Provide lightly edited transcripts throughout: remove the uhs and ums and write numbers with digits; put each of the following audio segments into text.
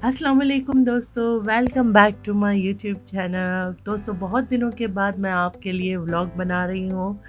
अस्सलाम वालेकुम दोस्तों, welcome back to my YouTube channel. दोस्तों, बहुत दिनों के बाद मैं आपके लिए व्लॉग बना रही हूँ।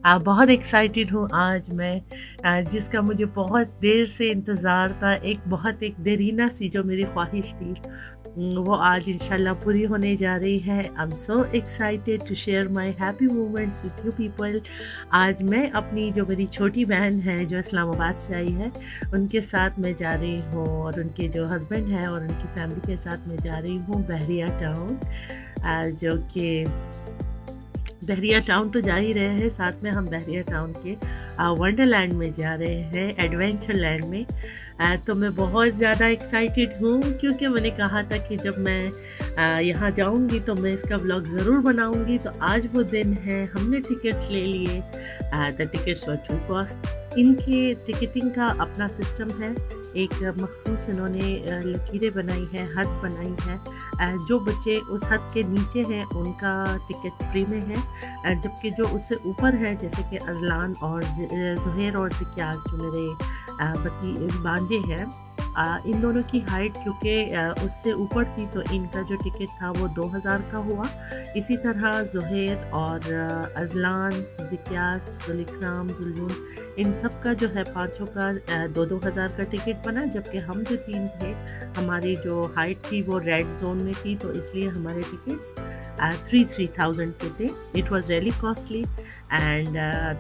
बहुत एक्साइटेड हूँ आज मैं, जिसका मुझे बहुत देर से इंतज़ार था। एक देरीना सी जो मेरी ख्वाहिश थी, वो आज इंशाल्लाह पूरी होने जा रही है। I am so excited to share my happy moments with you people. आज मैं अपनी जो मेरी छोटी बहन है जो इस्लामाबाद से आई है, उनके साथ मैं जा रही हूँ, और उनके जो हस्बैंड हैं और उनकी फैमिली के साथ मैं जा रही हूँ बहरिया टाउन। जो कि बहरिया टाउन तो जा ही रहे हैं, साथ में हम बहरिया टाउन के वंडरलैंड में जा रहे हैं, एडवेंचर लैंड में। तो मैं बहुत ज़्यादा एक्साइटेड हूँ, क्योंकि मैंने कहा था कि जब मैं यहाँ जाऊँगी तो मैं इसका व्लॉग ज़रूर बनाऊँगी। तो आज वो दिन है, हमने टिकट्स ले लिए। The tickets were too cost. इनके टिकटिंग का अपना सिस्टम है, एक मखसूस इन्होंने लकीरें बनाई है, हद बनाई है। जो बच्चे उस हद के नीचे हैं उनका टिकट फ्री में है, जबकि जो उससे ऊपर है, जैसे कि अजलान और ज़ुहैर और ज़िक्यास, जो मेरे भांजे हैं, इन दोनों की हाइट क्योंकि उससे ऊपर थी, तो इनका जो टिकट था वो 2000 का हुआ। इसी तरह ज़ुहैर और अजलान, ज़िक्यास, ज़ुलिक्राम, ज़ुल्लून, इन सब का जो है पाँचों का 2-2 हज़ार का टिकट बना। जबकि हम जो तीन थे, हमारी जो हाइट थी वो रेड जोन में थी, तो इसलिए हमारे टिकट्स 3,000 के थे। It was really costly, and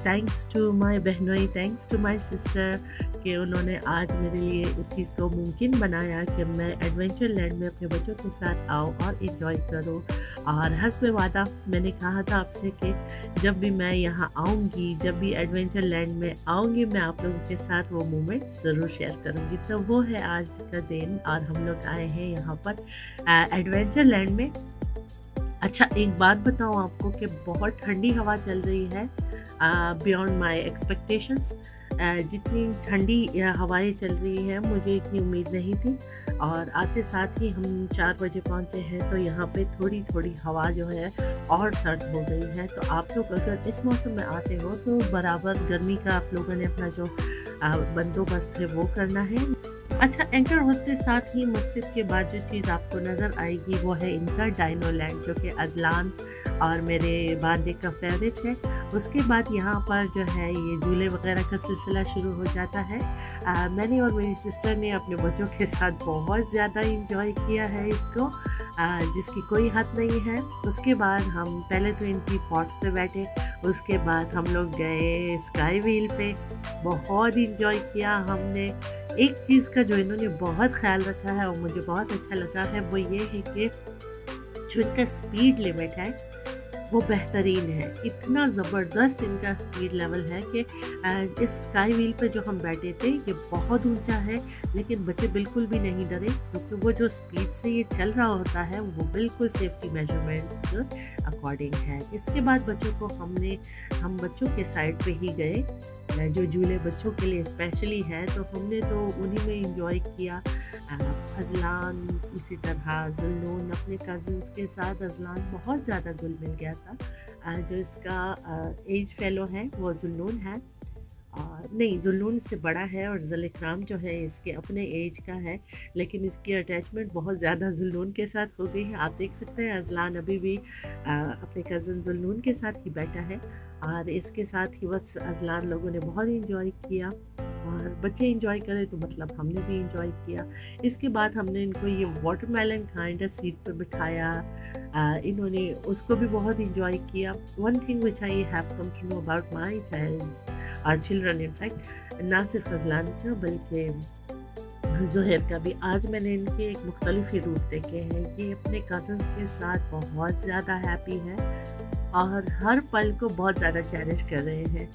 thanks to my बहनोई, थैंक्स टू माई सिस्टर, कि उन्होंने आज मेरे लिए इस चीज़ को मुमकिन बनाया कि मैं एडवेंचर लैंड में अपने बच्चों के साथ आऊँ और इन्जॉय करूँ। और हस्ब वादा मैंने कहा था आपसे कि जब भी मैं यहाँ आऊँगी, जब भी एडवेंचर लैंड में आऊँगी, मैं आप लोगों के साथ वो मोमेंट ज़रूर शेयर करूँगी। तो वो है आज का दिन, और हम लोग आए हैं यहाँ पर एडवेंचर लैंड में। अच्छा, एक बात बताऊँ आपको कि बहुत ठंडी हवा चल रही है, बियॉन्ड माई एक्सपेक्टेशंस। जितनी ठंडी हवाएं चल रही हैं, मुझे इतनी उम्मीद नहीं थी। और आते साथ ही हम 4 बजे पहुंचे हैं, तो यहाँ पे थोड़ी थोड़ी हवा जो है और सर्द हो गई है। तो आप लोग अगर इस मौसम में आते हो तो बराबर गर्मी का आप लोगों ने अपना जो बंदोबस्त है वो करना है। अच्छा, एंटर होते साथ ही मस्जिद के बाद जो चीज़ आपको नज़र आएगी वो है इनका डायनो लैंड, जो कि अजलान और मेरे भांजे का फेवरेट है। उसके बाद यहाँ पर जो है ये झूले वगैरह का सिलसिला शुरू हो जाता है। मैंने और मेरी सिस्टर ने अपने बच्चों के साथ बहुत ज़्यादा इंजॉय किया है इसको, जिसकी कोई हद नहीं है। उसके बाद हम पहले तो इनकी पॉट्स पे बैठे, उसके बाद हम लोग गए स्काई व्हील पे, बहुत इंजॉय किया हमने। एक चीज़ का जो इन्होंने बहुत ख्याल रखा है और मुझे बहुत अच्छा लगा है, वो ये है कि जो इनका स्पीड लिमिट है वो बेहतरीन है। इतना ज़बरदस्त इनका स्पीड लेवल है कि इस स्काई व्हील पे जो हम बैठे थे, ये बहुत ऊंचा है, लेकिन बच्चे बिल्कुल भी नहीं डरे, क्योंकि वो जो स्पीड से ये चल रहा होता है वो बिल्कुल सेफ्टी मेजरमेंट्स के अकॉर्डिंग है। इसके बाद बच्चों को हम बच्चों के साइड पे ही गए, जो झूले बच्चों के लिए स्पेशली हैं, तो हमने तो उन्हीं में इंजॉय किया। अजलान, इसी तरह जुल्लून, अपने कज़न्स के साथ अजलान बहुत ज़्यादा घुल मिल गया था। जो इसका एज फेलो है वो जुल्लून है, नहीं, जुल्लून से बड़ा है, और ज़ुलिक्राम जो है इसके अपने एज का है, लेकिन इसकी अटैचमेंट बहुत ज़्यादा जुल्लून के साथ हो गई है। आप देख सकते हैं अजलान अभी भी अपने कज़न जुल्लून के साथ ही बैठा है, और इसके साथ ही बस अजलान लोगों ने बहुत इंजॉय किया, और बच्चे इंजॉय करें तो मतलब हमने भी इंजॉय किया। इसके बाद हमने इनको ये वाटरमेलन काइंड सीट पर बिठाया, इन्होंने उसको भी बहुत इंजॉय किया। One thing which I have come to know about my child और चिल्ड्रन, इन फैक्ट ना सिर्फ अजलान का बल्कि ज़ुहैर का भी, आज मैंने इनके एक मुख्तलिफ ही रूप देखे हैं। ये अपने कज़न्स के साथ बहुत ज़्यादा हैप्पी है और हर पल को बहुत ज़्यादा चेरिश कर रहे हैं।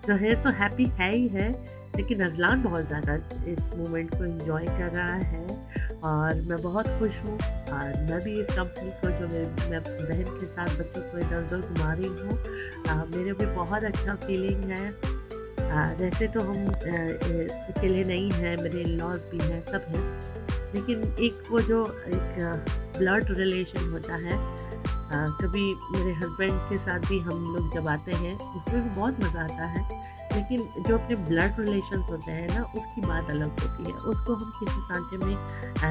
ज़ुहैर तो हैप्पी है ही है, लेकिन अजलान बहुत ज़्यादा इस मोमेंट को एंजॉय कर रहा है, और मैं बहुत खुश हूँ। और मैं भी इस कंपनी को, जो मैं बहन के साथ बच्चों को इधर उधर घुमा रही हूँ, मेरे भी बहुत अच्छा फीलिंग है। रहते तो हम अकेले नहीं हैं, मेरे लॉज भी हैं, सब हैं, लेकिन एक वो जो एक ब्लड रिलेशन होता है, कभी मेरे हस्बैंड के साथ भी हम लोग जब आते हैं उसमें भी बहुत मज़ा आता है। लेकिन जो अपने ब्लड रिलेशंस होते हैं ना, उसकी बात अलग होती है। उसको हम किसी सांचे में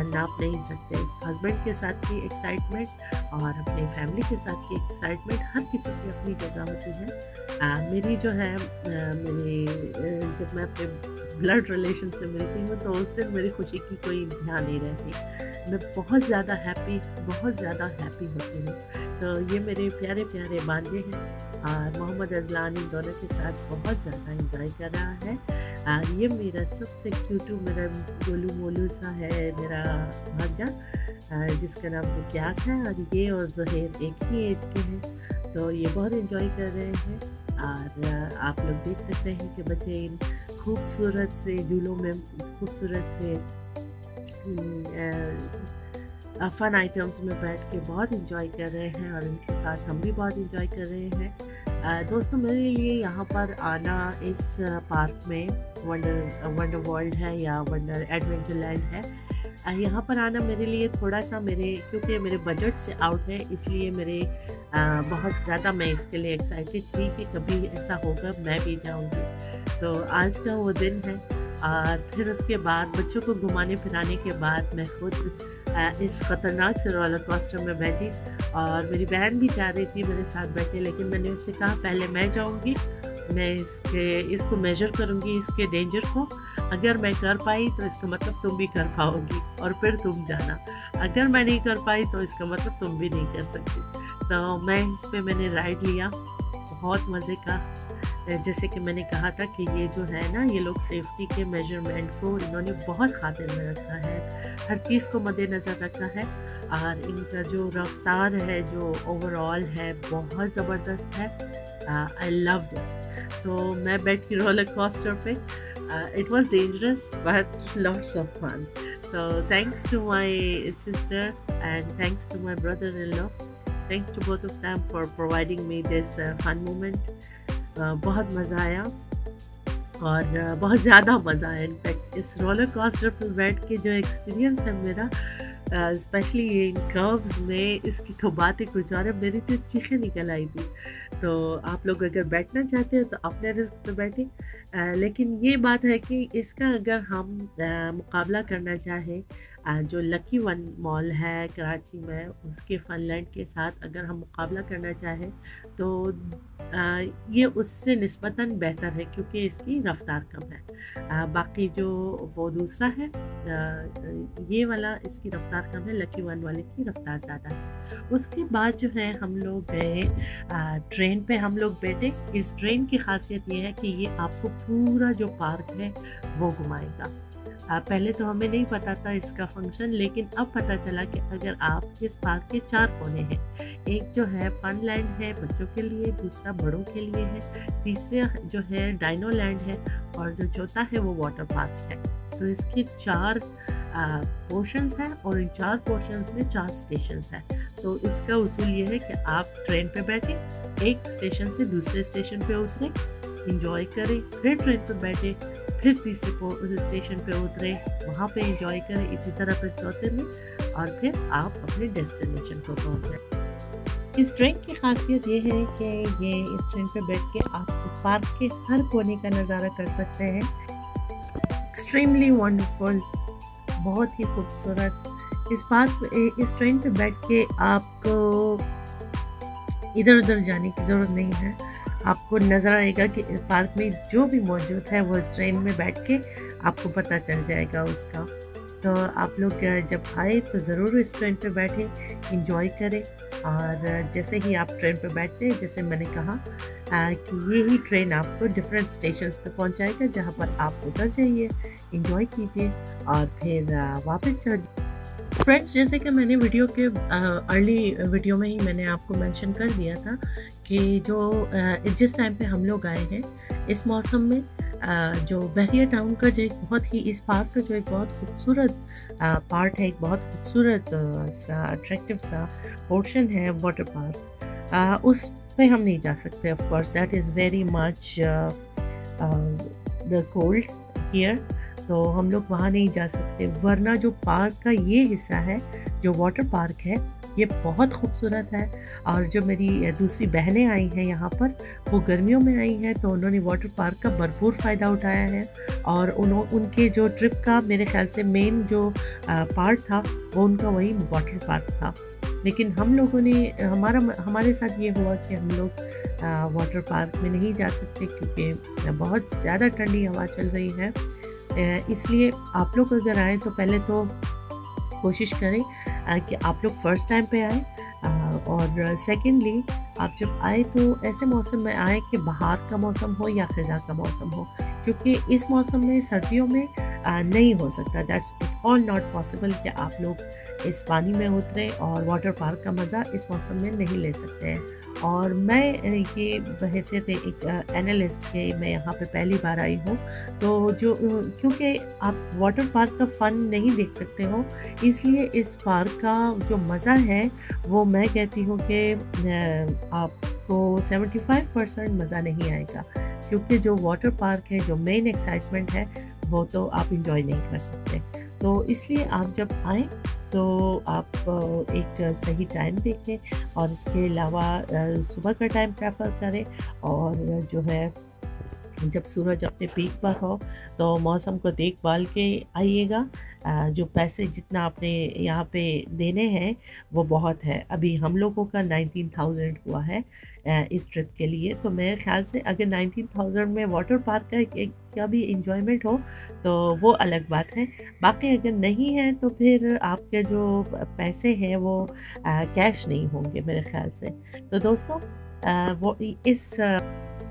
नाप नहीं सकते। हस्बैंड के साथ की एक्साइटमेंट और अपनी फैमिली के साथ की एक्साइटमेंट हर किसी की अपनी जगह होती है। मेरी जो है जब मैं अपने ब्लड रिलेशन से मिलती हूँ तो उस दिन मेरी खुशी की कोई ध्यान नहीं रहती। मैं बहुत ज़्यादा हैप्पी होती हूँ। तो ये मेरे प्यारे प्यारे बांजे हैं और मोहम्मद अजलान इन दोनों के साथ बहुत ज़्यादा इंजॉय कर रहा है। और ये मेरा सबसे क्यूटू, मेरा गोलू मोलू सा है मेरा भांजा, जिसका नाम ज़कियास है। और ये और ज़ुहैर एक ही एज के हैं, तो ये बहुत इंजॉय कर रहे हैं। और आप लोग देख सकते हैं कि बच्चे इन खूबसूरत से झूलों में खूबसूरत से फन आइटम्स में बैठ के बहुत इंजॉय कर रहे हैं और उनके साथ हम भी बहुत इंजॉय कर रहे हैं। दोस्तों, मेरे लिए यहाँ पर आना इस पार्क में वंडर वर्ल्ड है या वंडर एडवेंचर लैंड है, यहाँ पर आना मेरे लिए थोड़ा सा क्योंकि मेरे बजट से आउट है, इसलिए बहुत ज़्यादा मैं इसके लिए एक्साइटेड थी कि कभी ऐसा होगा मैं भी जाऊँगी। तो आज का वो दिन है। और फिर उसके बाद बच्चों को घुमाने फिराने के बाद मैं खुद इस ख़तरनाक से रोलर कोस्टर में बैठी और मेरी बहन भी चाह रही थी मेरे साथ बैठे, लेकिन मैंने उससे कहा पहले मैं जाऊंगी, मैं इसको मेजर करूंगी, इसके डेंजर को। अगर मैं कर पाई तो इसका मतलब तुम भी कर पाओगी और फिर तुम जाना। अगर मैं नहीं कर पाई तो इसका मतलब तुम भी नहीं कर सकती। तो मैंने राइड लिया, बहुत मज़े का। जैसे कि मैंने कहा था कि ये जो है ना, ये लोग सेफ्टी के मेजरमेंट को इन्होंने बहुत खातिर में रखा है, हर चीज़ को मद्देनज़र रखा है। और इनका जो रफ्तार है, जो ओवरऑल है, बहुत ज़बरदस्त है। I loved it. तो मैं बैठ की रोलर कोस्टर पे, it was dangerous but lots of fun. So thanks to my sister and thanks to my brother-in-law, thanks to both of them for providing me this fun moment. बहुत मज़ा आया और बहुत ज़्यादा मज़ा आया। इनफैक्ट इस रोलर कोस्टर पर बैठ के जो एक्सपीरियंस है मेरा, स्पेशली इन कर्व्स में, इसकी तो बातें कुछ और है, मेरी तो चीखें निकल आई थी। तो आप लोग अगर बैठना चाहते हो तो अपने रिस्क पे बैठे। लेकिन ये बात है कि इसका अगर हम मुकाबला करना चाहें, जो लकी वन मॉल है कराची में, उसके फनलैंड के साथ अगर हम मुकाबला करना चाहें तो ये उससे निस्बतन बेहतर है, क्योंकि इसकी रफ्तार कम है। बाकी जो वो दूसरा है, ये वाला, इसकी रफ्तार कम है, लकी वन वाले की रफ्तार ज़्यादा है। उसके बाद जो है हम लोग गए ट्रेन पे, हम लोग बैठे। इस ट्रेन की खासियत ये है कि ये आपको पूरा जो पार्क है वो घुमाएगा। पहले तो हमें नहीं पता था इसका फंक्शन, लेकिन अब पता चला कि अगर आप इस पार्क के 4 कोने हैं, एक जो है फन लैंड है बच्चों के लिए, दूसरा बड़ों के लिए है, तीसरा जो है डायनो लैंड है और जो चौथा है वो वाटर पार्क है। तो इसके 4 पोर्शंस हैं और इन 4 पोर्शंस में 4 स्टेशंस हैं। तो इसका उसूल ये है कि आप ट्रेन पे बैठे, एक स्टेशन से दूसरे स्टेशन पे उतरे, इंजॉय करें, फिर ट्रेन पे बैठे, फिर तीसरे स्टेशन पे उतरे, वहाँ पे एंजॉय करें, इसी तरह फिर चौथे में, और फिर आप अपने डेस्टिनेशन को पहुँच जाए। इस ट्रेन की खासियत ये है कि इस ट्रेन पे बैठ के आप इस पार्क के हर कोने का नज़ारा कर सकते हैं। एक्सट्रीमली वंडरफुल, बहुत ही खूबसूरत। इस ट्रेन पे बैठ के आपको इधर उधर जाने की ज़रूरत नहीं है। आपको नज़र आएगा कि इस पार्क में जो भी मौजूद है वो इस ट्रेन में बैठ के आपको पता चल जाएगा उसका। तो आप लोग जब आए तो ज़रूर इस ट्रेन पे बैठे, इंजॉय करें। और जैसे ही आप ट्रेन पे बैठते हैं, जैसे मैंने कहा कि ये ही ट्रेन आपको डिफरेंट स्टेशंस पे पहुंचाएगा, जहां पर आप उतर जाइए, इंजॉय कीजिए और फिर वापस चढ़ जाइए। फ्रेंड्स, जैसे कि मैंने वीडियो के अर्ली वीडियो में ही मैंने आपको मेंशन कर दिया था कि जिस टाइम पे हम लोग आए हैं इस मौसम में, जो बहरिया टाउन का जो इस पार्क का जो एक बहुत खूबसूरत पार्ट है, एक बहुत खूबसूरत सा अट्रैक्टिव सा पोर्शन है वाटर पार्क, उस पे हम नहीं जा सकते। Of course that is very much the cold here, तो हम लोग वहाँ नहीं जा सकते। वरना जो पार्क का ये हिस्सा है, जो वाटर पार्क है, ये बहुत खूबसूरत है। और जो मेरी दूसरी बहनें आई हैं यहाँ पर, वो गर्मियों में आई हैं, तो उन्होंने वाटर पार्क का भरपूर फ़ायदा उठाया है। और उनके जो ट्रिप का मेरे ख़्याल से मेन जो पार्ट था वो उनका वही वाटर पार्क था। लेकिन हम लोगों ने हमारे साथ ये हुआ कि हम लोग वाटर पार्क में नहीं जा सकते क्योंकि बहुत ज़्यादा ठंडी हवा चल रही है। इसलिए आप लोग अगर आएँ तो पहले तो कोशिश करें कि आप लोग फ़र्स्ट टाइम पे आएँ, और सेकेंडली आप जब आए तो ऐसे मौसम में आए कि बाहर का मौसम हो या ख़ज़ा का मौसम हो, क्योंकि इस मौसम में सर्दियों में नहीं हो सकता। That's it all not possible कि आप लोग इस पानी में उतरें और वाटर पार्क का मज़ा इस मौसम में नहीं ले सकते हैं। और मैं ये बहैसियत एक एनालिस्ट के मैं यहाँ पे पहली बार आई हूँ, तो जो क्योंकि आप वाटर पार्क का फ़न नहीं देख सकते हो, इसलिए इस पार्क का जो मज़ा है वो मैं कहती हूँ कि आपको 75% मज़ा नहीं आएगा, क्योंकि जो वाटर पार्क है, जो मेन एक्साइटमेंट है, वो तो आप इंजॉय नहीं कर सकते। तो इसलिए आप जब आएँ तो आप एक सही टाइम देखें, और इसके अलावा सुबह का टाइम प्रेफर करें, और जो है जब सूरज अपने पीक पर हो तो मौसम को देख भाल के आइएगा। जो पैसे जितना आपने यहाँ पे देने हैं वो बहुत है। अभी हम लोगों का 19,000 हुआ है इस ट्रिप के लिए, तो मेरे ख्याल से अगर 19,000 में वाटर पार्क का भी इंजॉयमेंट हो तो वो अलग बात है। बाकी अगर नहीं है तो फिर आपके जो पैसे हैं वो कैश नहीं होंगे मेरे ख्याल से। तो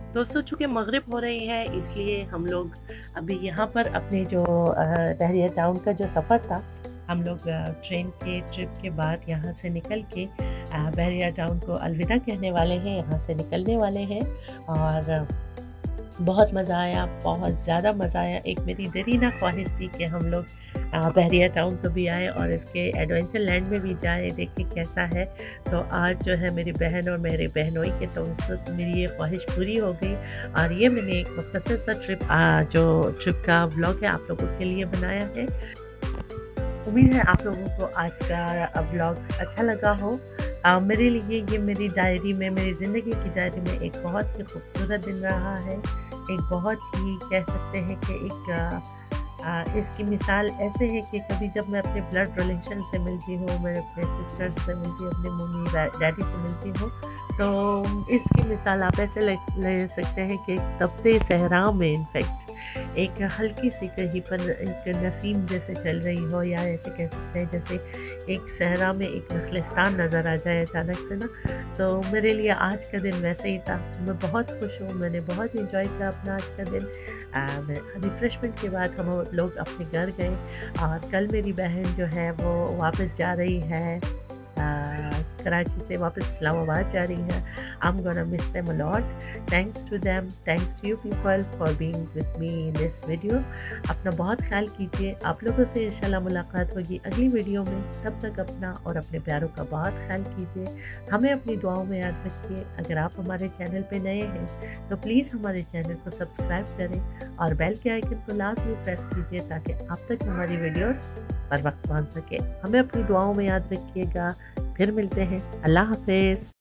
दोस्तों चूँकि मगरिब हो रही है, इसलिए हम लोग अभी यहाँ पर अपने जो बहरिया टाउन का जो सफ़र था, हम लोग ट्रेन के ट्रिप के बाद यहाँ से निकल के बहरिया टाउन को अलविदा कहने वाले हैं, यहाँ से निकलने वाले हैं। और बहुत मज़ा आया, बहुत ज़्यादा मज़ा आया। एक मेरी देरीना ख्वाहिश थी कि हम लोग बहरिया टाउन को भी आए और इसके एडवेंचर लैंड में भी जाए, देखें कैसा है। तो आज जो है मेरी बहन और मेरे बहनोई के तो उस मेरी ये ख्वाहिश पूरी हो गई। और ये मैंने एक मुख्तसर सा ट्रिप का व्लॉग है आप लोगों के लिए बनाया है। उम्मीद है आप लोगों को आज का व्लॉग अच्छा लगा हो। मेरे लिए ये मेरी डायरी में, मेरी ज़िंदगी की डायरी में एक बहुत ही खूबसूरत दिन रहा है। एक बहुत ही कह सकते हैं कि इसकी मिसाल ऐसे है कि कभी जब मैं अपने ब्लड रिलेशन से मिलती हूँ, मैं अपने सिस्टर्स से मिलती हूँ, अपने मम्मी डैडी से मिलती हूँ, तो इसकी मिसाल आप ऐसे ले सकते हैं कि तपते सहरा में इनफेक्ट एक हल्की सी कहीं पर एक नसीम जैसे चल रही हो, या ऐसे कह सकते हैं जैसे एक सहरा में एक नखलिस्तान नज़र आ जाए अचानक से ना। तो मेरे लिए आज का दिन वैसे ही था। मैं बहुत खुश हूँ, मैंने बहुत इंजॉय किया अपना आज का दिन। रिफ़्रेशमेंट के बाद हम लोग अपने घर गए, और कल मेरी बहन जो है वो वापस जा रही है, कराची से वापस इस्लामाबाद जा रही है। I'm gonna miss them a lot. Thanks to them, thanks to you people for being with me in this video. अपना बहुत ख्याल कीजिए। आप लोगों से इंशाल्लाह मुलाकात होगी अगली वीडियो में। तब तक अपना और अपने प्यारों का बहुत ख्याल कीजिए। हमें अपनी दुआओं में याद रखिए। अगर आप हमारे चैनल पे नए हैं तो प्लीज़ हमारे चैनल को सब्सक्राइब करें और बेल के आइकन को लाजमी प्रेस कीजिए ताकि आप तक हमारी वीडियोस पर वक्त पहुँच सके। हमें अपनी दुआओं में याद रखिएगा। फिर मिलते हैं। अल्लाह हाफिज़।